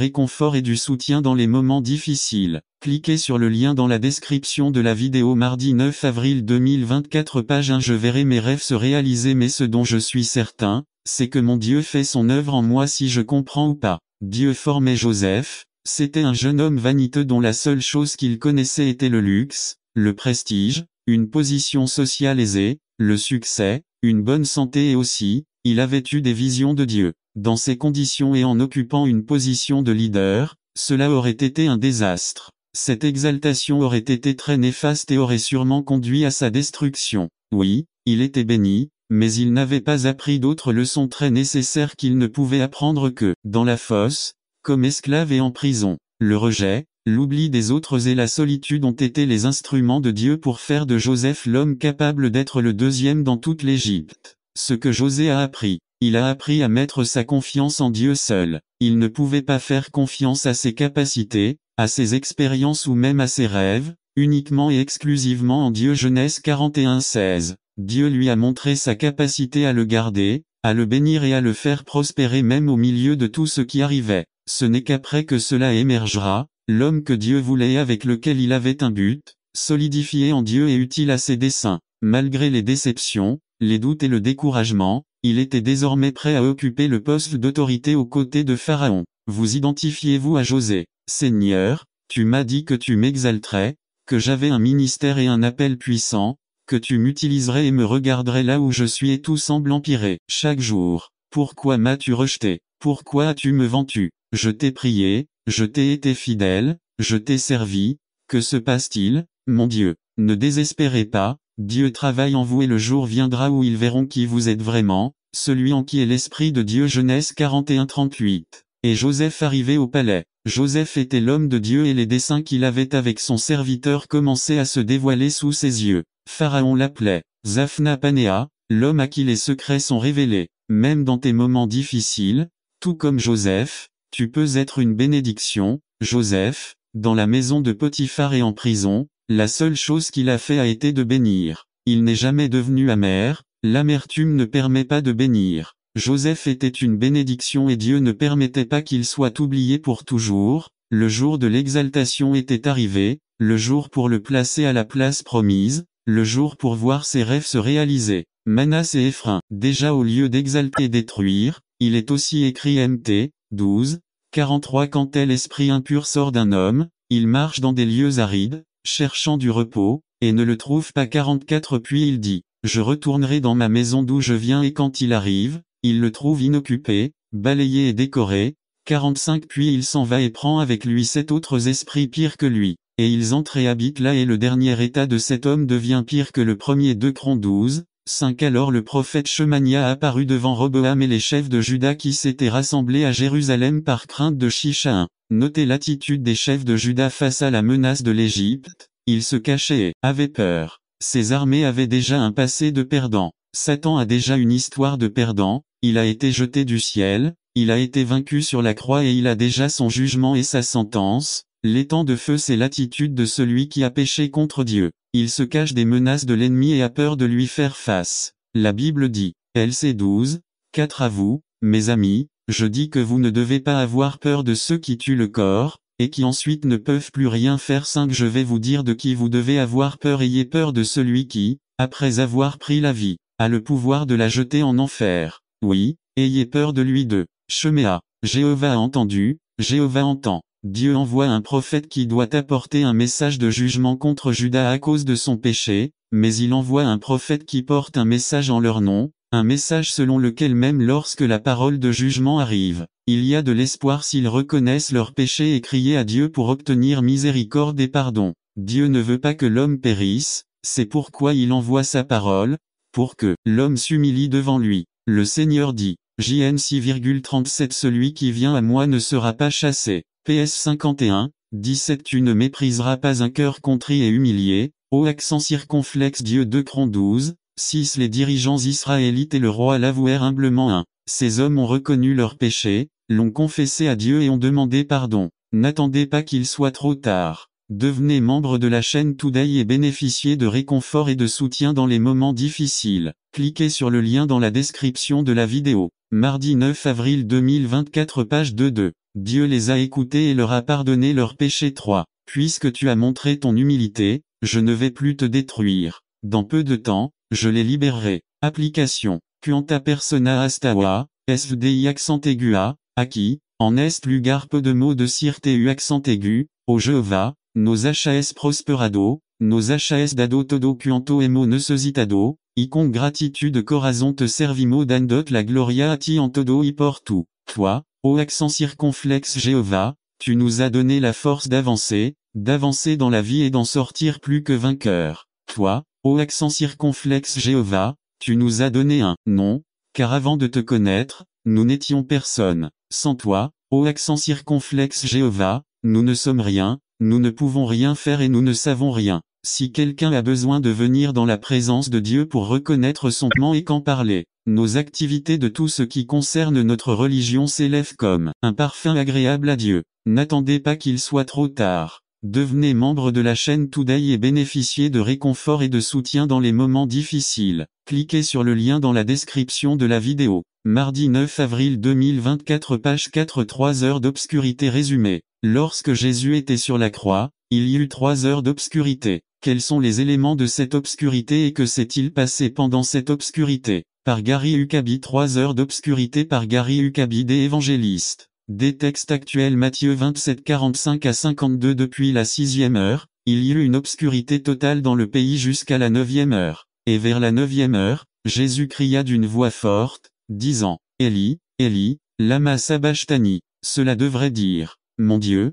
réconfort et du soutien dans les moments difficiles. Cliquez sur le lien dans la description de la vidéo. Mardi 9 avril 2024 page 1. Je verrai mes rêves se réaliser, mais ce dont je suis certain, c'est que mon Dieu fait son œuvre en moi, si je comprends ou pas. Dieu formait Joseph. C'était un jeune homme vaniteux dont la seule chose qu'il connaissait était le luxe, le prestige, une position sociale aisée, le succès, une bonne santé, et aussi, il avait eu des visions de Dieu. Dans ces conditions et en occupant une position de leader, cela aurait été un désastre. Cette exaltation aurait été très néfaste et aurait sûrement conduit à sa destruction. Oui, il était béni, mais il n'avait pas appris d'autres leçons très nécessaires qu'il ne pouvait apprendre que dans la fosse, comme esclave et en prison. Le rejet, l'oubli des autres et la solitude ont été les instruments de Dieu pour faire de Joseph l'homme capable d'être le deuxième dans toute l'Égypte. Ce que José a appris, il a appris à mettre sa confiance en Dieu seul. Il ne pouvait pas faire confiance à ses capacités, à ses expériences ou même à ses rêves, uniquement et exclusivement en Dieu. Genèse 41:16. Dieu lui a montré sa capacité à le garder, à le bénir et à le faire prospérer même au milieu de tout ce qui arrivait. Ce n'est qu'après que cela émergera, l'homme que Dieu voulait et avec lequel il avait un but, solidifié en Dieu et utile à ses desseins. Malgré les déceptions, les doutes et le découragement, il était désormais prêt à occuper le poste d'autorité aux côtés de Pharaon. Vous identifiez-vous à José? Seigneur, tu m'as dit que tu m'exalterais, que j'avais un ministère et un appel puissant, que tu m'utiliserais et me regarderais là où je suis et tout semble empirer. Chaque jour, pourquoi m'as-tu rejeté? Pourquoi as-tu me vendu? Je t'ai prié, je t'ai été fidèle, je t'ai servi. Que se passe-t-il, mon Dieu? Ne désespérez pas, Dieu travaille en vous et le jour viendra où ils verront qui vous êtes vraiment, celui en qui est l'Esprit de Dieu. Genèse 41:38. Et Joseph arrivait au palais. Joseph était l'homme de Dieu et les desseins qu'il avait avec son serviteur commençaient à se dévoiler sous ses yeux. Pharaon l'appelait Zaphnath-Paanéah, l'homme à qui les secrets sont révélés. Même dans tes moments difficiles, tout comme Joseph, tu peux être une bénédiction. Joseph, dans la maison de Potiphar et en prison, la seule chose qu'il a fait a été de bénir. Il n'est jamais devenu amer, l'amertume ne permet pas de bénir. Joseph était une bénédiction et Dieu ne permettait pas qu'il soit oublié pour toujours. Le jour de l'exaltation était arrivé, le jour pour le placer à la place promise, le jour pour voir ses rêves se réaliser. Manasse et Éphraim, déjà au lieu d'exalter et détruire, il est aussi écrit Mt. 12:43. Quand tel esprit impur sort d'un homme, il marche dans des lieux arides, cherchant du repos, et ne le trouve pas. 44. Puis il dit, je retournerai dans ma maison d'où je viens, et quand il arrive, il le trouve inoccupé, balayé et décoré. 45. Puis il s'en va et prend avec lui 7 autres esprits pires que lui, et ils entrent et habitent là, et le dernier état de cet homme devient pire que le premier. 2 Chroniques 12:5. Alors le prophète Shemania apparut devant Roboam et les chefs de Juda qui s'étaient rassemblés à Jérusalem par crainte de Shishak. Notez l'attitude des chefs de Juda face à la menace de l'Égypte. Ils se cachaient et avaient peur. Ces armées avaient déjà un passé de perdants. Satan a déjà une histoire de perdant. Il a été jeté du ciel, il a été vaincu sur la croix et il a déjà son jugement et sa sentence. L'étang de feu, c'est l'attitude de celui qui a péché contre Dieu. Il se cache des menaces de l'ennemi et a peur de lui faire face. La Bible dit, LC 12:4. À vous, mes amis, je dis que vous ne devez pas avoir peur de ceux qui tuent le corps, et qui ensuite ne peuvent plus rien faire. 5. Je vais vous dire de qui vous devez avoir peur. Ayez peur de celui qui, après avoir pris la vie, a le pouvoir de la jeter en enfer. Oui, ayez peur de lui. 2 Sheméa. Jéhovah a entendu, Jéhovah entend. Dieu envoie un prophète qui doit apporter un message de jugement contre Juda à cause de son péché, mais il envoie un prophète qui porte un message en leur nom, un message selon lequel même lorsque la parole de jugement arrive, il y a de l'espoir s'ils reconnaissent leur péché et crient à Dieu pour obtenir miséricorde et pardon. Dieu ne veut pas que l'homme périsse, c'est pourquoi il envoie sa parole, pour que l'homme s'humilie devant lui. Le Seigneur dit, JN 6,37. Celui qui vient à moi ne sera pas chassé. PS 51:17. Tu ne mépriseras pas un cœur contrit et humilié, ô accent circonflexe. Dieu. 2 Chroniques 12:6. Les dirigeants israélites et le roi l'avouèrent humblement. 1. Ces hommes ont reconnu leur péché, l'ont confessé à Dieu et ont demandé pardon. N'attendez pas qu'il soit trop tard. Devenez membre de la chaîne Today et bénéficiez de réconfort et de soutien dans les moments difficiles. Cliquez sur le lien dans la description de la vidéo. Mardi 9 avril 2024 page 2. Dieu les a écoutés et leur a pardonné leurs péchés. 3. Puisque tu as montré ton humilité, je ne vais plus te détruire. Dans peu de temps, je les libérerai. Application. Quanta persona astawa, SVDI accent aigu a, qui, en est lugar peu de mots de cirte u accent aigu, au Jéhovah, nos HAS prosperado, nos HAS dado todo quanto emo necesitado, con gratitude corazon te servimo dandot la gloria a ti en todo y por tout. Toi, ô accent circonflexe Jéhovah, tu nous as donné la force d'avancer dans la vie et d'en sortir plus que vainqueur. Toi, ô accent circonflexe Jéhovah, tu nous as donné un nom, car avant de te connaître, nous n'étions personne. Sans toi, ô accent circonflexe Jéhovah, nous ne sommes rien, nous ne pouvons rien faire et nous ne savons rien. Si quelqu'un a besoin de venir dans la présence de Dieu pour reconnaître son plan et qu'en parler, nos activités de tout ce qui concerne notre religion s'élèvent comme un parfum agréable à Dieu. N'attendez pas qu'il soit trop tard. Devenez membre de la chaîne Today et bénéficiez de réconfort et de soutien dans les moments difficiles. Cliquez sur le lien dans la description de la vidéo. Mardi 9 avril 2024 page 4 3 heures d'obscurité résumée. Lorsque Jésus était sur la croix, il y eut 3 heures d'obscurité. Quels sont les éléments de cette obscurité et que s'est-il passé pendant cette obscurité? Par Gary Huckabee 3 heures d'obscurité par Gary Huckabee des évangélistes. Des textes actuels Matthieu 27 45 à 52 depuis la 6e heure, il y eut une obscurité totale dans le pays jusqu'à la 9e heure. Et vers la 9e heure, Jésus cria d'une voix forte, disant, Eli, Eli, lama sabachthani. Cela devrait dire, mon Dieu,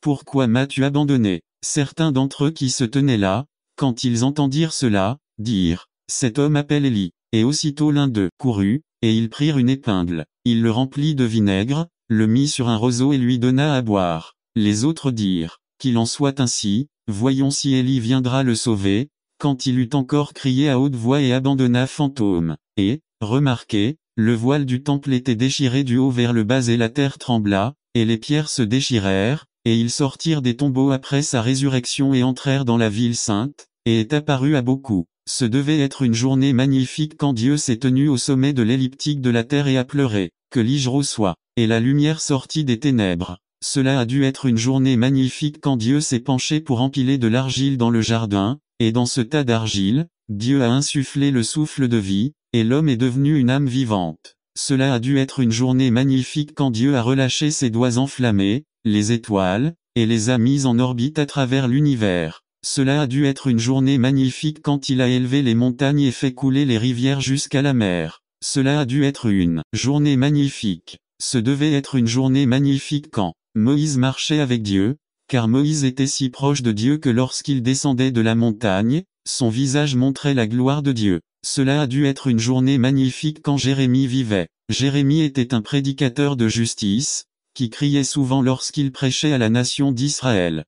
pourquoi m'as-tu abandonné? Certains d'entre eux qui se tenaient là, quand ils entendirent cela, dirent, cet homme appelle Élie. Et aussitôt l'un d'eux courut, et ils prirent une épingle. Il le remplit de vinaigre, le mit sur un roseau et lui donna à boire. Les autres dirent, qu'il en soit ainsi, voyons si Élie viendra le sauver, quand il eut encore crié à haute voix et abandonna fantôme. Et, remarquez, le voile du temple était déchiré du haut vers le bas et la terre trembla, et les pierres se déchirèrent, et ils sortirent des tombeaux après sa résurrection et entrèrent dans la ville sainte, et est apparu à beaucoup. Ce devait être une journée magnifique quand Dieu s'est tenu au sommet de l'elliptique de la terre et a pleuré, que l'Ige reçoit, et la lumière sortit des ténèbres. Cela a dû être une journée magnifique quand Dieu s'est penché pour empiler de l'argile dans le jardin, et dans ce tas d'argile, Dieu a insufflé le souffle de vie, et l'homme est devenu une âme vivante. Cela a dû être une journée magnifique quand Dieu a relâché ses doigts enflammés, les étoiles, et les a mises en orbite à travers l'univers. Cela a dû être une journée magnifique quand il a élevé les montagnes et fait couler les rivières jusqu'à la mer. Cela a dû être une journée magnifique. Ce devait être une journée magnifique quand Moïse marchait avec Dieu, car Moïse était si proche de Dieu que lorsqu'il descendait de la montagne, son visage montrait la gloire de Dieu. Cela a dû être une journée magnifique quand Jérémie vivait. Jérémie était un prédicateur de justice, qui criait souvent lorsqu'il prêchait à la nation d'Israël.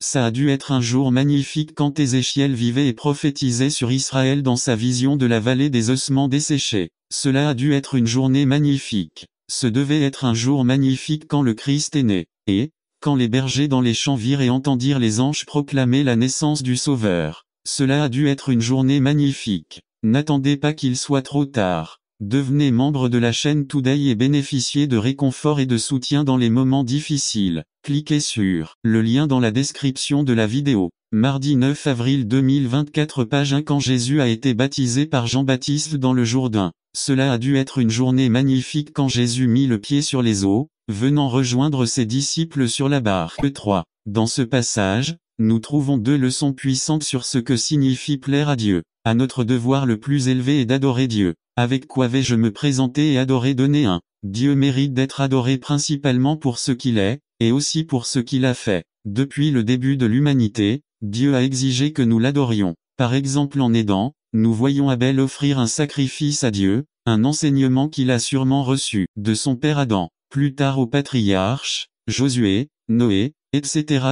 Ça a dû être un jour magnifique quand Ézéchiel vivait et prophétisait sur Israël dans sa vision de la vallée des ossements desséchés. Cela a dû être une journée magnifique. Ce devait être un jour magnifique quand le Christ est né. Et, quand les bergers dans les champs virent et entendirent les anges proclamer la naissance du Sauveur. Cela a dû être une journée magnifique. N'attendez pas qu'il soit trop tard. Devenez membre de la chaîne Today et bénéficiez de réconfort et de soutien dans les moments difficiles. Cliquez sur le lien dans la description de la vidéo. Mardi 9 avril 2024 page 1 quand Jésus a été baptisé par Jean-Baptiste dans le Jourdain. Cela a dû être une journée magnifique quand Jésus mit le pied sur les eaux, venant rejoindre ses disciples sur la barque. 3. Dans ce passage, nous trouvons 2 leçons puissantes sur ce que signifie plaire à Dieu. À notre devoir le plus élevé est d'adorer Dieu. Avec quoi vais-je me présenter et adorer? Donner un. Dieu mérite d'être adoré principalement pour ce qu'il est, et aussi pour ce qu'il a fait. Depuis le début de l'humanité, Dieu a exigé que nous l'adorions. Par exemple en Éden, nous voyons Abel offrir un sacrifice à Dieu, un enseignement qu'il a sûrement reçu de son père Adam. Plus tard aux patriarches, Josué, Noé, etc.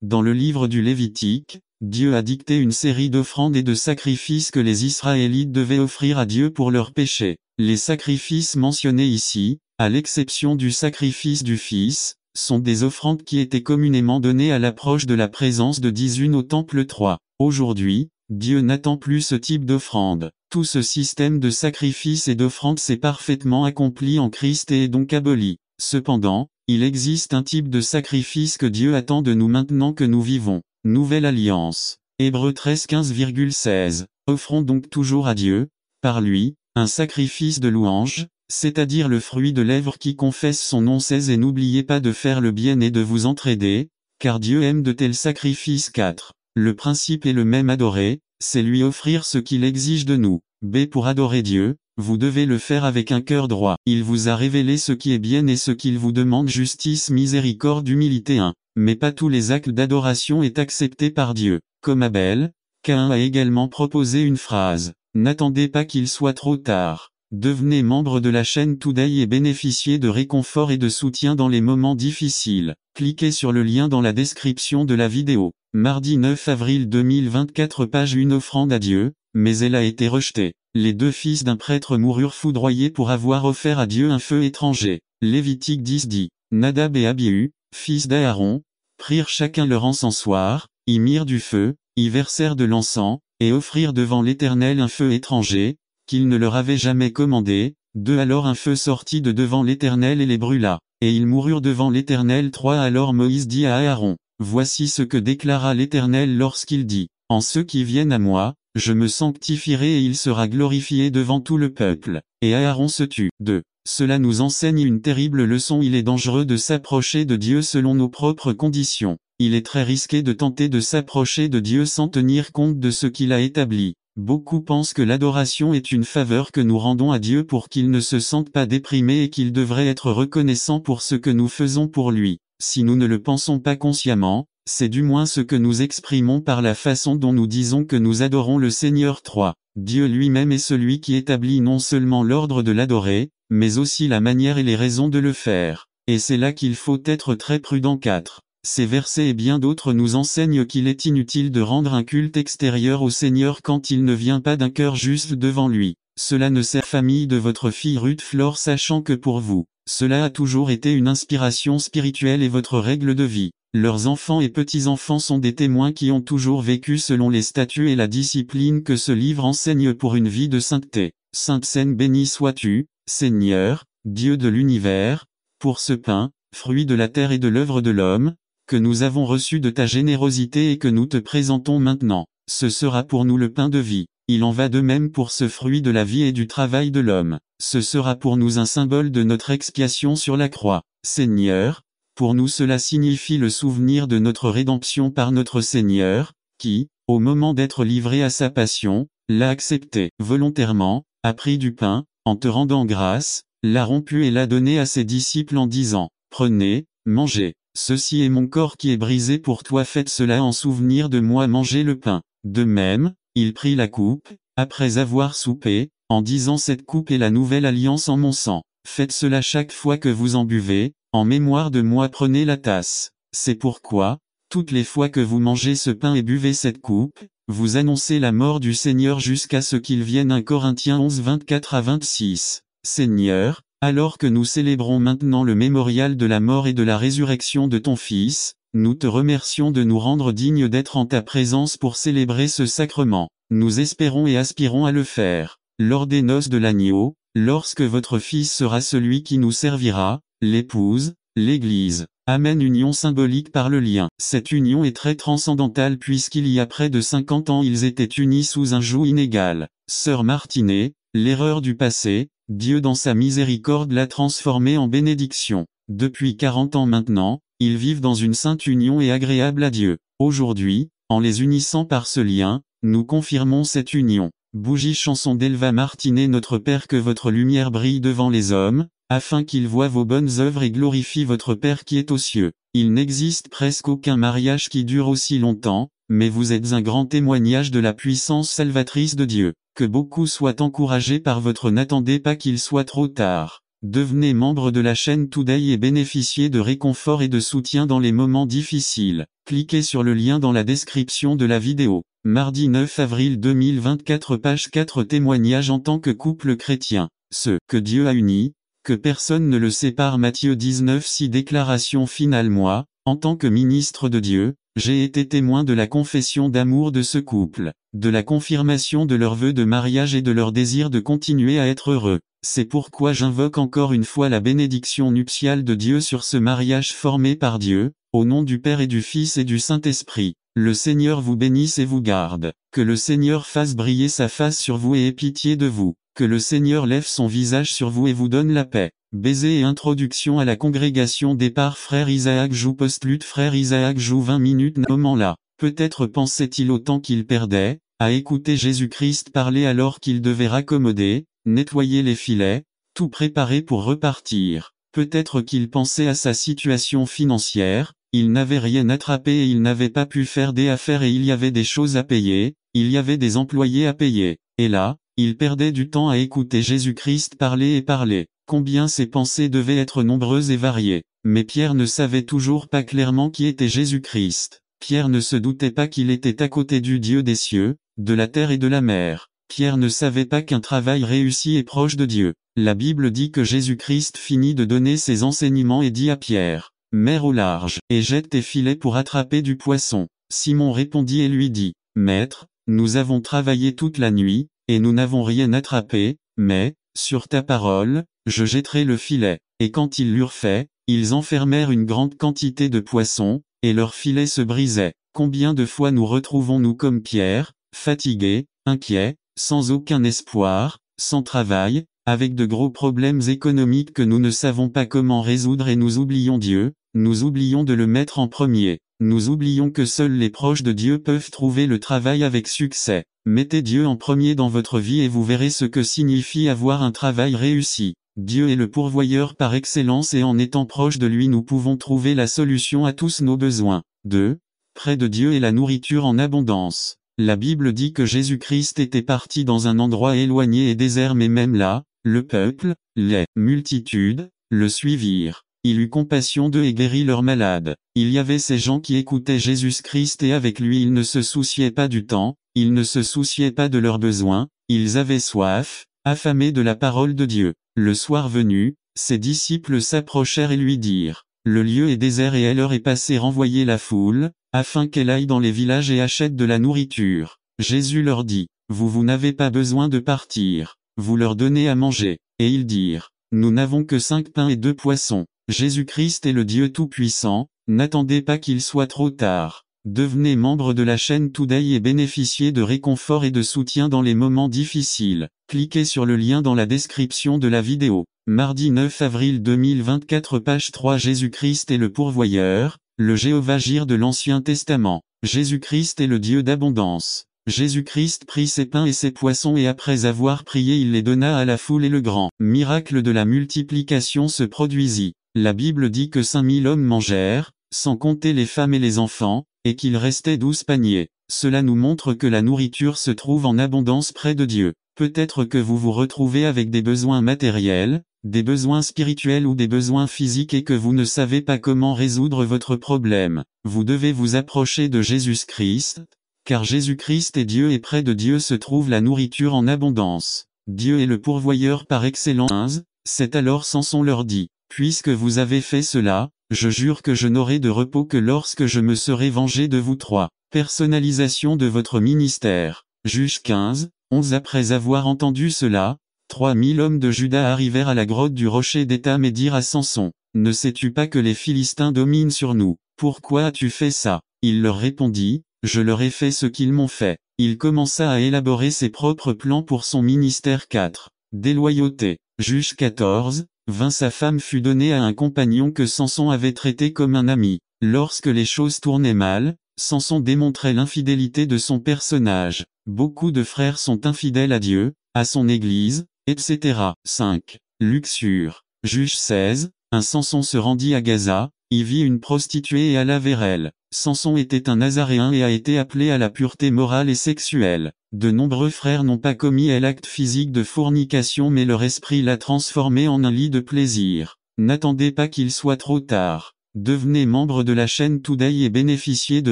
Dans le livre du Lévitique, Dieu a dicté une série d'offrandes et de sacrifices que les Israélites devaient offrir à Dieu pour leurs péchés. Les sacrifices mentionnés ici, à l'exception du sacrifice du Fils, sont des offrandes qui étaient communément données à l'approche de la présence de 11 au temple 3. Aujourd'hui, Dieu n'attend plus ce type d'offrande. Tout ce système de sacrifices et d'offrandes s'est parfaitement accompli en Christ et est donc aboli. Cependant, il existe un type de sacrifice que Dieu attend de nous maintenant que nous vivons. Nouvelle Alliance. Hébreux 13 15,16. Offrons donc toujours à Dieu, par lui, un sacrifice de louange, c'est-à-dire le fruit de lèvres qui confesse son nom 16 et n'oubliez pas de faire le bien et de vous entraider, car Dieu aime de tels sacrifices 4. Le principe est le même adorer, c'est lui offrir ce qu'il exige de nous. B. Pour adorer Dieu, vous devez le faire avec un cœur droit. Il vous a révélé ce qui est bien et ce qu'il vous demande justice, miséricorde, humilité 1. Mais pas tous les actes d'adoration est accepté par Dieu. Comme Abel, Caïn a également proposé une phrase. N'attendez pas qu'il soit trop tard. Devenez membre de la chaîne Today et bénéficiez de réconfort et de soutien dans les moments difficiles. Cliquez sur le lien dans la description de la vidéo. Mardi 9 avril 2024 page 1 offrande à Dieu, mais elle a été rejetée. Les deux fils d'un prêtre moururent foudroyés pour avoir offert à Dieu un feu étranger. Lévitique 10 dit. Nadab et Abihu, fils d'Aaron, prirent chacun leur encensoir, y mirent du feu, y versèrent de l'encens, et offrirent devant l'Éternel un feu étranger, qu'il ne leur avait jamais commandé. 2 Alors un feu sortit de devant l'Éternel et les brûla, et ils moururent devant l'Éternel. 3 Alors Moïse dit à Aaron, voici ce que déclara l'Éternel lorsqu'il dit, en ceux qui viennent à moi, je me sanctifierai et il sera glorifié devant tout le peuple. Et Aaron se tut. 2. Cela nous enseigne une terrible leçon. Il est dangereux de s'approcher de Dieu selon nos propres conditions. Il est très risqué de tenter de s'approcher de Dieu sans tenir compte de ce qu'il a établi. Beaucoup pensent que l'adoration est une faveur que nous rendons à Dieu pour qu'il ne se sente pas déprimé et qu'il devrait être reconnaissant pour ce que nous faisons pour lui. Si nous ne le pensons pas consciemment, c'est du moins ce que nous exprimons par la façon dont nous disons que nous adorons le Seigneur. 3. Dieu lui-même est celui qui établit non seulement l'ordre de l'adorer, mais aussi la manière et les raisons de le faire. Et c'est là qu'il faut être très prudent. 4. Ces versets et bien d'autres nous enseignent qu'il est inutile de rendre un culte extérieur au Seigneur quand il ne vient pas d'un cœur juste devant lui. Cela ne sert famille de votre fille Ruth Flore sachant que pour vous, cela a toujours été une inspiration spirituelle et votre règle de vie. Leurs enfants et petits-enfants sont des témoins qui ont toujours vécu selon les statuts et la discipline que ce livre enseigne pour une vie de sainteté. Sainte Seine béni sois-tu, Seigneur, Dieu de l'univers, pour ce pain, fruit de la terre et de l'œuvre de l'homme, que nous avons reçu de ta générosité et que nous te présentons maintenant. Ce sera pour nous le pain de vie. Il en va de même pour ce fruit de la vie et du travail de l'homme. Ce sera pour nous un symbole de notre expiation sur la croix. Seigneur, pour nous cela signifie le souvenir de notre rédemption par notre Seigneur, qui, au moment d'être livré à sa passion, l'a accepté volontairement, a pris du pain, en te rendant grâce, l'a rompu et l'a donné à ses disciples en disant, prenez, mangez. Ceci est mon corps qui est brisé pour toi, faites cela en souvenir de moi, mangez le pain. De même, il prit la coupe, après avoir soupé, en disant cette coupe est la nouvelle alliance en mon sang. Faites cela chaque fois que vous en buvez, en mémoire de moi. Prenez la tasse. C'est pourquoi, toutes les fois que vous mangez ce pain et buvez cette coupe, vous annoncez la mort du Seigneur jusqu'à ce qu'il vienne. 1 Corinthiens 11 24 à 26. Seigneur, alors que nous célébrons maintenant le mémorial de la mort et de la résurrection de ton Fils, nous te remercions de nous rendre dignes d'être en ta présence pour célébrer ce sacrement. Nous espérons et aspirons à le faire, lors des noces de l'agneau, lorsque votre Fils sera celui qui nous servira, l'épouse, l'Église. Amen. Union symbolique par le lien. Cette union est très transcendantale puisqu'il y a près de 50 ans ils étaient unis sous un joug inégal. Sœur Martinet, l'erreur du passé, Dieu dans sa miséricorde l'a transformée en bénédiction. Depuis 40 ans maintenant, ils vivent dans une sainte union et agréable à Dieu. Aujourd'hui, en les unissant par ce lien, nous confirmons cette union. Bougie chanson d'Elva Martinet. Notre Père, que votre lumière brille devant les hommes, afin qu'ils voient vos bonnes œuvres et glorifient votre Père qui est aux cieux. Il n'existe presque aucun mariage qui dure aussi longtemps, mais vous êtes un grand témoignage de la puissance salvatrice de Dieu. Que beaucoup soient encouragés par votre. N'attendez pas qu'il soit trop tard. Devenez membre de la chaîne Today et bénéficiez de réconfort et de soutien dans les moments difficiles. Cliquez sur le lien dans la description de la vidéo. Mardi 9 avril 2024 page 4 témoignage en tant que couple chrétien. Ce que Dieu a uni, que personne ne le sépare. Matthieu 19 6 déclaration finale. Moi, en tant que ministre de Dieu, j'ai été témoin de la confession d'amour de ce couple, de la confirmation de leur vœu de mariage et de leur désir de continuer à être heureux. C'est pourquoi j'invoque encore une fois la bénédiction nuptiale de Dieu sur ce mariage formé par Dieu, au nom du Père et du Fils et du Saint-Esprit. Le Seigneur vous bénisse et vous garde. Que le Seigneur fasse briller sa face sur vous et ait pitié de vous. Que le Seigneur lève son visage sur vous et vous donne la paix. Baiser et introduction à la congrégation départ Frère Isaac joue postlude Frère Isaac joue 20 minutes moment là. Peut-être pensait-il au temps qu'il perdait, à écouter Jésus-Christ parler alors qu'il devait raccommoder, nettoyer les filets, tout préparer pour repartir. Peut-être qu'il pensait à sa situation financière, il n'avait rien attrapé et il n'avait pas pu faire des affaires et il y avait des choses à payer, il y avait des employés à payer. Et là, il perdait du temps à écouter Jésus-Christ parler et parler. Combien ses pensées devaient être nombreuses et variées. Mais Pierre ne savait toujours pas clairement qui était Jésus-Christ. Pierre ne se doutait pas qu'il était à côté du Dieu des cieux, de la terre et de la mer. Pierre ne savait pas qu'un travail réussi est proche de Dieu. La Bible dit que Jésus-Christ finit de donner ses enseignements et dit à Pierre, « Mets au large, et jette tes filets pour attraper du poisson. » Simon répondit et lui dit, « Maître, nous avons travaillé toute la nuit, et nous n'avons rien attrapé, mais, sur ta parole, je jetterai le filet. » Et quand ils l'eurent fait, ils enfermèrent une grande quantité de poissons, et leur filet se brisait. Combien de fois nous retrouvons-nous comme Pierre, fatigués, inquiets, sans aucun espoir, sans travail, avec de gros problèmes économiques que nous ne savons pas comment résoudre et nous oublions Dieu, nous oublions de le mettre en premier. Nous oublions que seuls les proches de Dieu peuvent trouver le travail avec succès. Mettez Dieu en premier dans votre vie et vous verrez ce que signifie avoir un travail réussi. Dieu est le pourvoyeur par excellence et en étant proche de lui nous pouvons trouver la solution à tous nos besoins. 2. Près de Dieu est la nourriture en abondance. La Bible dit que Jésus-Christ était parti dans un endroit éloigné et désert mais même là, le peuple, les multitudes, le suivirent. Il eut compassion d'eux et guérit leurs malades. Il y avait ces gens qui écoutaient Jésus-Christ et avec lui ils ne se souciaient pas du temps, ils ne se souciaient pas de leurs besoins, ils avaient soif, affamés de la parole de Dieu. Le soir venu, ses disciples s'approchèrent et lui dirent, « Le lieu est désert et l'heure est passée renvoyer la foule, afin qu'elle aille dans les villages et achète de la nourriture. » Jésus leur dit, « Vous n'avez pas besoin de partir, vous leur donnez à manger. » Et ils dirent, « Nous n'avons que 5 pains et 2 poissons. » Jésus-Christ est le Dieu Tout-Puissant, n'attendez pas qu'il soit trop tard. Devenez membre de la chaîne Today et bénéficiez de réconfort et de soutien dans les moments difficiles. Cliquez sur le lien dans la description de la vidéo. Mardi 9 avril 2024 page 3 Jésus-Christ est le pourvoyeur, le Jéhovah-Jire de l'Ancien Testament. Jésus-Christ est le Dieu d'abondance. Jésus-Christ prit ses pains et ses poissons et après avoir prié il les donna à la foule et le grand miracle de la multiplication se produisit. La Bible dit que 5000 hommes mangèrent, sans compter les femmes et les enfants, et qu'il restait 12 paniers. Cela nous montre que la nourriture se trouve en abondance près de Dieu. Peut-être que vous vous retrouvez avec des besoins matériels, des besoins spirituels ou des besoins physiques et que vous ne savez pas comment résoudre votre problème. Vous devez vous approcher de Jésus-Christ, car Jésus-Christ est Dieu et près de Dieu se trouve la nourriture en abondance. Dieu est le pourvoyeur par excellence. C'est alors Samson leur dit, « Puisque vous avez fait cela, je jure que je n'aurai de repos que lorsque je me serai vengé de vous. » 3. Personnalisation de votre ministère. Juge 15, 11 Après avoir entendu cela, 3000 hommes de Juda arrivèrent à la grotte du rocher d'Étam et dirent à Samson, « Ne sais-tu pas que les Philistins dominent sur nous? Pourquoi as-tu fait ça ?» Il leur répondit, « Je leur ai fait ce qu'ils m'ont fait. » Il commença à élaborer ses propres plans pour son ministère. 4. Déloyauté. Juge 14, 20 Sa femme fut donnée à un compagnon que Samson avait traité comme un ami. Lorsque les choses tournaient mal, Samson démontrait l'infidélité de son personnage. Beaucoup de frères sont infidèles à Dieu, à son Église, etc. 5. Luxure. Juge 16, un Samson se rendit à Gaza, y vit une prostituée et alla vers elle. Samson était un Nazaréen et a été appelé à la pureté morale et sexuelle. De nombreux frères n'ont pas commis l'acte physique de fornication mais leur esprit l'a transformé en un lit de plaisir. N'attendez pas qu'il soit trop tard. Devenez membre de la chaîne Today et bénéficiez de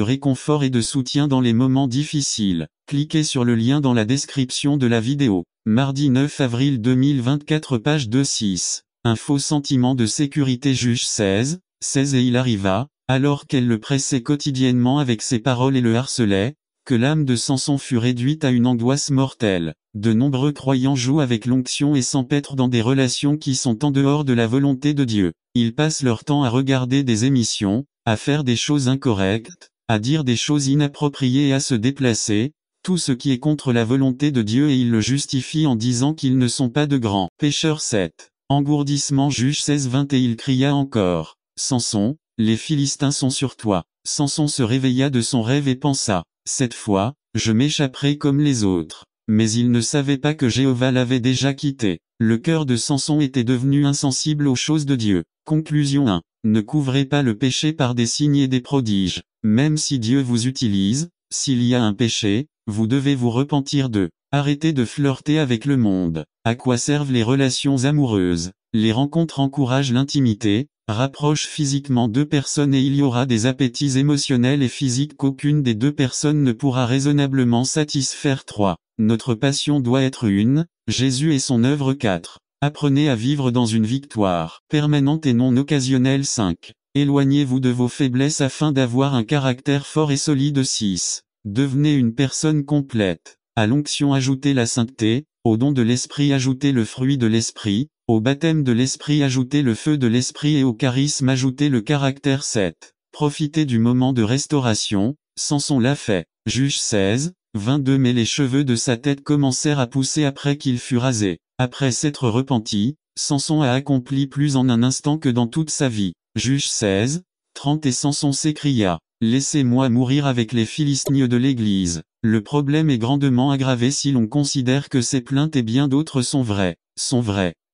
réconfort et de soutien dans les moments difficiles. Cliquez sur le lien dans la description de la vidéo. Mardi 9 avril 2024 page 2-6. Un faux sentiment de sécurité Juge 16, 16 Et il arriva, alors qu'elle le pressait quotidiennement avec ses paroles et le harcelait, que l'âme de Samson fut réduite à une angoisse mortelle. De nombreux croyants jouent avec l'onction et s'empêtrent dans des relations qui sont en dehors de la volonté de Dieu. Ils passent leur temps à regarder des émissions, à faire des choses incorrectes, à dire des choses inappropriées et à se déplacer, tout ce qui est contre la volonté de Dieu, et ils le justifient en disant qu'ils ne sont pas de grands pécheurs. 7. Engourdissement. Juge 16-20. Et il cria encore: Samson, les Philistins sont sur toi. Samson se réveilla de son rêve et pensa: cette fois, je m'échapperai comme les autres. Mais il ne savait pas que Jéhovah l'avait déjà quitté. Le cœur de Samson était devenu insensible aux choses de Dieu. Conclusion 1. Ne couvrez pas le péché par des signes et des prodiges. Même si Dieu vous utilise, s'il y a un péché, vous devez vous repentir d'eux. Arrêtez de flirter avec le monde. À quoi servent les relations amoureuses? Les rencontres encouragent l'intimité, rapprochent physiquement deux personnes, et il y aura des appétits émotionnels et physiques qu'aucune des deux personnes ne pourra raisonnablement satisfaire. 3. Notre passion doit être une, Jésus et son œuvre. 4. Apprenez à vivre dans une victoire permanente et non occasionnelle. 5. Éloignez-vous de vos faiblesses afin d'avoir un caractère fort et solide. 6. Devenez une personne complète. À l'onction ajoutez la sainteté, au don de l'esprit ajoutez le fruit de l'esprit, au baptême de l'esprit ajoutez le feu de l'esprit, et au charisme ajoutez le caractère. 7. Profitez du moment de restauration. Samson l'a fait. Juge 16-22. Mais les cheveux de sa tête commencèrent à pousser après qu'il fut rasé. Après s'être repenti, Samson a accompli plus en un instant que dans toute sa vie. Juge 16-30. Et Samson s'écria: laissez-moi mourir avec les Philistins de l'Église. Le problème est grandement aggravé si l'on considère que ces plaintes et bien d'autres sont vraies.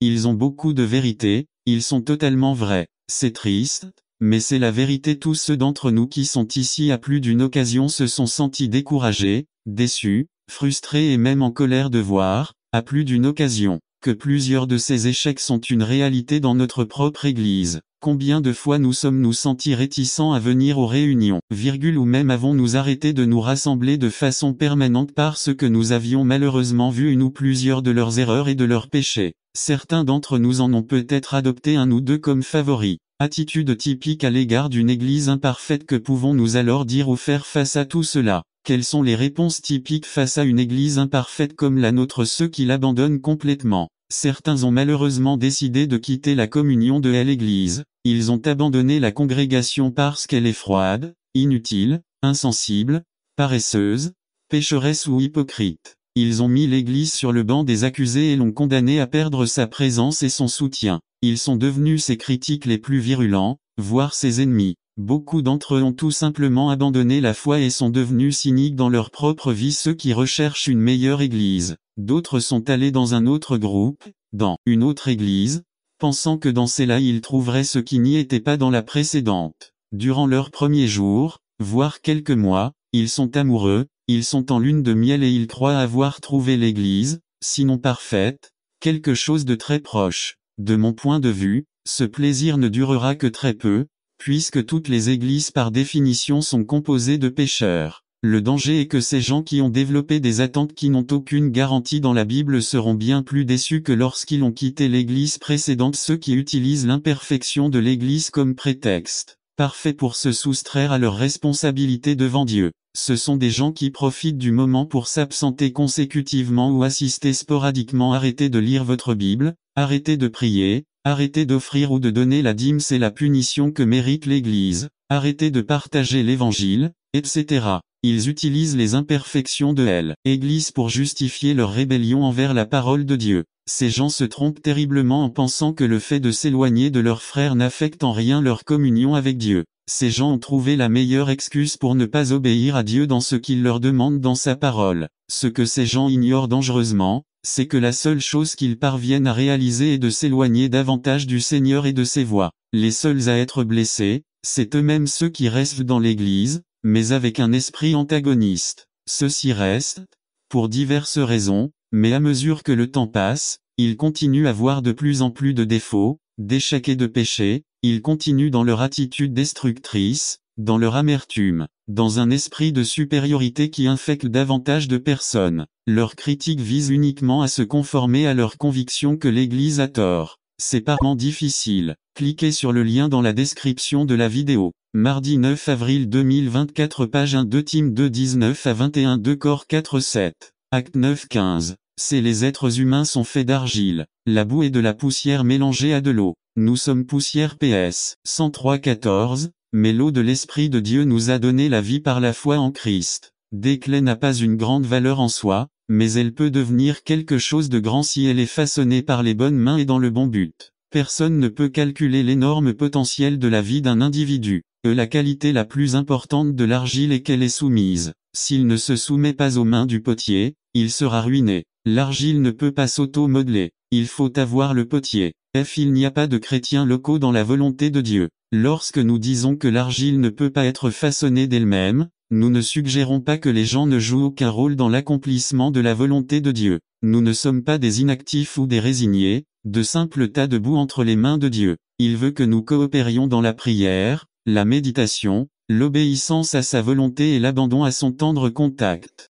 Ils ont beaucoup de vérité, ils sont totalement vrais. C'est triste, mais c'est la vérité. Tous ceux d'entre nous qui sont ici à plus d'une occasion se sont sentis découragés, déçus, frustrés et même en colère de voir, à plus d'une occasion, que plusieurs de ces échecs sont une réalité dans notre propre Église. Combien de fois nous sommes-nous sentis réticents à venir aux réunions, ou même avons-nous arrêté de nous rassembler de façon permanente parce que nous avions malheureusement vu une ou plusieurs de leurs erreurs et de leurs péchés. Certains d'entre nous en ont peut-être adopté un ou deux comme favoris. Attitude typique à l'égard d'une Église imparfaite. Que pouvons-nous alors dire ou faire face à tout cela? Quelles sont les réponses typiques face à une Église imparfaite comme la nôtre? Ceux qui l'abandonnent complètement. Certains ont malheureusement décidé de quitter la communion de l'Église. Ils ont abandonné la congrégation parce qu'elle est froide, inutile, insensible, paresseuse, pécheresse ou hypocrite. Ils ont mis l'Église sur le banc des accusés et l'ont condamnée à perdre sa présence et son soutien. Ils sont devenus ses critiques les plus virulents, voire ses ennemis. Beaucoup d'entre eux ont tout simplement abandonné la foi et sont devenus cyniques dans leur propre vie. Ceux qui recherchent une meilleure Église. D'autres sont allés dans un autre groupe, dans une autre Église, pensant que dans celle-là ils trouveraient ce qui n'y était pas dans la précédente. Durant leurs premiers jours, voire quelques mois, ils sont amoureux, ils sont en lune de miel et ils croient avoir trouvé l'Église, sinon parfaite, quelque chose de très proche. De mon point de vue, ce plaisir ne durera que très peu, puisque toutes les églises par définition sont composées de pécheurs. Le danger est que ces gens qui ont développé des attentes qui n'ont aucune garantie dans la Bible seront bien plus déçus que lorsqu'ils ont quitté l'église précédente. Ceux qui utilisent l'imperfection de l'église comme prétexte parfait pour se soustraire à leurs responsabilités devant Dieu. Ce sont des gens qui profitent du moment pour s'absenter consécutivement ou assister sporadiquement. Arrêtez de lire votre Bible, arrêtez de prier, arrêtez d'offrir ou de donner la dîme, c'est la punition que mérite l'Église. Arrêtez de partager l'Évangile, etc. Ils utilisent les imperfections de l'Église pour justifier leur rébellion envers la parole de Dieu. Ces gens se trompent terriblement en pensant que le fait de s'éloigner de leurs frères n'affecte en rien leur communion avec Dieu. Ces gens ont trouvé la meilleure excuse pour ne pas obéir à Dieu dans ce qu'il leur demande dans sa parole. Ce que ces gens ignorent dangereusement, c'est que la seule chose qu'ils parviennent à réaliser est de s'éloigner davantage du Seigneur et de ses voies. Les seuls à être blessés, c'est eux-mêmes ceux qui restent dans l'Église, mais avec un esprit antagoniste. Ceux-ci restent, pour diverses raisons, mais à mesure que le temps passe, ils continuent à voir de plus en plus de défauts, d'échecs et de péchés. Ils continuent dans leur attitude destructrice, dans leur amertume, dans un esprit de supériorité qui infecte davantage de personnes. Leurs critiques visent uniquement à se conformer à leur conviction que l'Église a tort. C'est parement difficile. Cliquez sur le lien dans la description de la vidéo. Mardi 9 avril 2024 page 1 2 Tim 2 19 à 21 2 Corps 4 7. Acte 9 15. C'est les êtres humains sont faits d'argile, la boue et de la poussière mélangée à de l'eau. Nous sommes poussière PS 103 14, mais l'eau de l'Esprit de Dieu nous a donné la vie par la foi en Christ. Déclé n'a pas une grande valeur en soi, mais elle peut devenir quelque chose de grand si elle est façonnée par les bonnes mains et dans le bon but. Personne ne peut calculer l'énorme potentiel de la vie d'un individu. La qualité la plus importante de l'argile est qu'elle est soumise. S'il ne se soumet pas aux mains du potier, il sera ruiné. L'argile ne peut pas s'auto-modeler. Il faut avoir le potier. Il n'y a pas de chrétiens locaux dans la volonté de Dieu. Lorsque nous disons que l'argile ne peut pas être façonnée d'elle-même, nous ne suggérons pas que les gens ne jouent aucun rôle dans l'accomplissement de la volonté de Dieu. Nous ne sommes pas des inactifs ou des résignés, de simples tas de boue entre les mains de Dieu. Il veut que nous coopérions dans la prière, la méditation, l'obéissance à sa volonté et l'abandon à son tendre contact.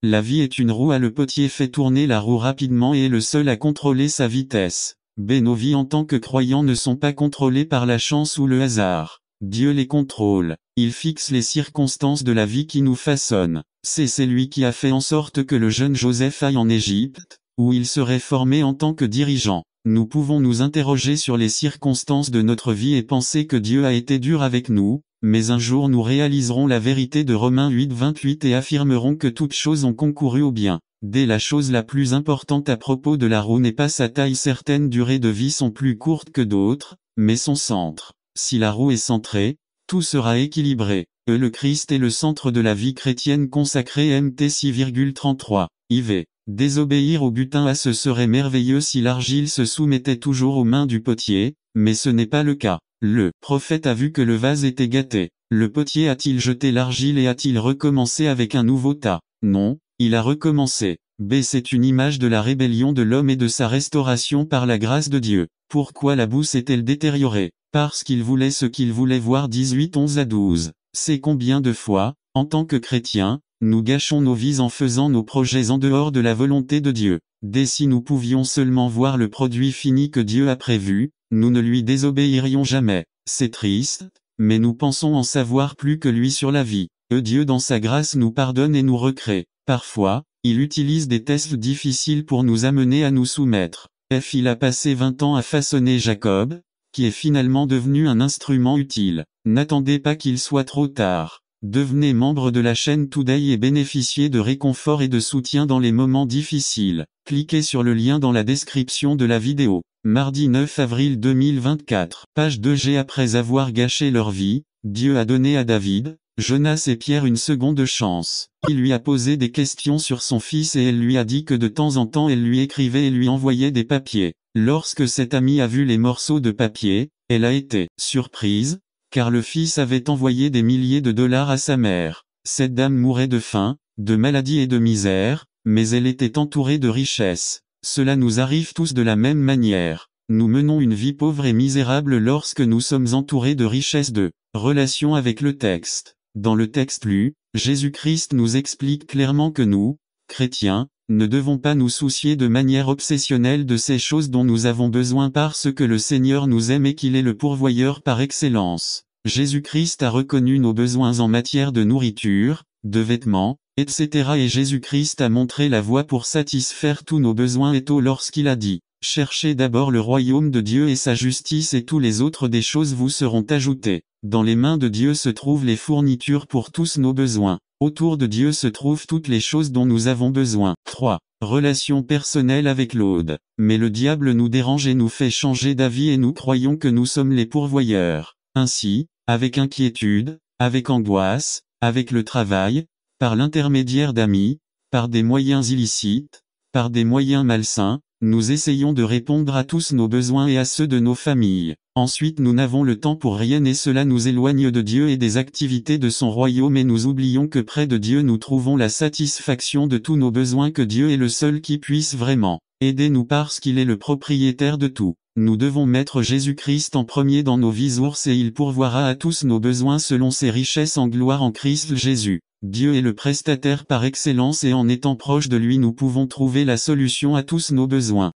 La vie est une roue à le potier fait tourner la roue rapidement et est le seul à contrôler sa vitesse. Nos vies en tant que croyants ne sont pas contrôlées par la chance ou le hasard. Dieu les contrôle. Il fixe les circonstances de la vie qui nous façonnent. C'est lui qui a fait en sorte que le jeune Joseph aille en Égypte, où il serait formé en tant que dirigeant. Nous pouvons nous interroger sur les circonstances de notre vie et penser que Dieu a été dur avec nous, mais un jour nous réaliserons la vérité de Romains 8:28 et affirmerons que toutes choses ont concouru au bien. La chose la plus importante à propos de la roue n'est pas sa taille, certaines durées de vie sont plus courtes que d'autres, mais son centre. Si la roue est centrée, tout sera équilibré. Le Christ est le centre de la vie chrétienne consacrée MT 6,33. IV. Désobéir au butin à ce serait merveilleux si l'argile se soumettait toujours aux mains du potier, mais ce n'est pas le cas. Le prophète a vu que le vase était gâté. Le potier a-t-il jeté l'argile et a-t-il recommencé avec un nouveau tas? Non, il a recommencé. C'est une image de la rébellion de l'homme et de sa restauration par la grâce de Dieu. Pourquoi la boue s'est-elle détériorée? Parce qu'il voulait ce qu'il voulait voir 18:11 à 12. C'est combien de fois, en tant que chrétiens, nous gâchons nos vies en faisant nos projets en dehors de la volonté de Dieu. Si nous pouvions seulement voir le produit fini que Dieu a prévu, nous ne lui désobéirions jamais. C'est triste, mais nous pensons en savoir plus que lui sur la vie. Dieu dans sa grâce nous pardonne et nous recrée. Parfois, il utilise des tests difficiles pour nous amener à nous soumettre. Il a passé 20 ans à façonner Jacob, qui est finalement devenu un instrument utile. N'attendez pas qu'il soit trop tard. Devenez membre de la chaîne Today et bénéficiez de réconfort et de soutien dans les moments difficiles. Cliquez sur le lien dans la description de la vidéo. Mardi 9 avril 2024. Page 2G. Après avoir gâché leur vie, Dieu a donné à David, Jonas et Pierre une seconde chance. Il lui a posé des questions sur son fils et elle lui a dit que de temps en temps elle lui écrivait et lui envoyait des papiers. Lorsque cette amie a vu les morceaux de papier, elle a été surprise, car le fils avait envoyé des milliers de dollars à sa mère. Cette dame mourait de faim, de maladie et de misère, mais elle était entourée de richesses. Cela nous arrive tous de la même manière. Nous menons une vie pauvre et misérable lorsque nous sommes entourés de richesses de relation avec le texte. Dans le texte lu, Jésus-Christ nous explique clairement que nous, chrétiens, ne devons pas nous soucier de manière obsessionnelle de ces choses dont nous avons besoin parce que le Seigneur nous aime et qu'il est le pourvoyeur par excellence. Jésus-Christ a reconnu nos besoins en matière de nourriture, de vêtements, etc. et Jésus-Christ a montré la voie pour satisfaire tous nos besoins et tôt lorsqu'il a dit, « Cherchez d'abord le royaume de Dieu et sa justice et tous les autres des choses vous seront ajoutées. » Dans les mains de Dieu se trouvent les fournitures pour tous nos besoins. Autour de Dieu se trouvent toutes les choses dont nous avons besoin. 3. Relation personnelle avec l'aude. Mais le diable nous dérange et nous fait changer d'avis et nous croyons que nous sommes les pourvoyeurs. Ainsi, avec inquiétude, avec angoisse, avec le travail, par l'intermédiaire d'amis, par des moyens illicites, par des moyens malsains, nous essayons de répondre à tous nos besoins et à ceux de nos familles. Ensuite nous n'avons le temps pour rien et cela nous éloigne de Dieu et des activités de son royaume et nous oublions que près de Dieu nous trouvons la satisfaction de tous nos besoins, que Dieu est le seul qui puisse vraiment aider-nous parce qu'il est le propriétaire de tout. Nous devons mettre Jésus-Christ en premier dans nos vies et il pourvoira à tous nos besoins selon ses richesses en gloire en Christ Jésus. Dieu est le prestataire par excellence et en étant proche de lui nous pouvons trouver la solution à tous nos besoins.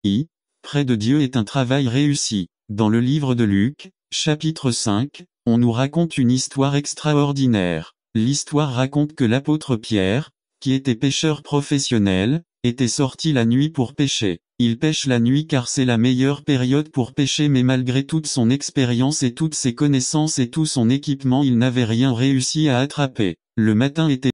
Près de Dieu est un travail réussi. Dans le livre de Luc, chapitre 5, On nous raconte une histoire extraordinaire. L'histoire raconte que l'apôtre Pierre, qui était pêcheur professionnel, était sorti la nuit pour pêcher. Il pêche la nuit car c'est la meilleure période pour pêcher, mais malgré toute son expérience et toutes ses connaissances et tout son équipement, il n'avait rien réussi à attraper. Le matin était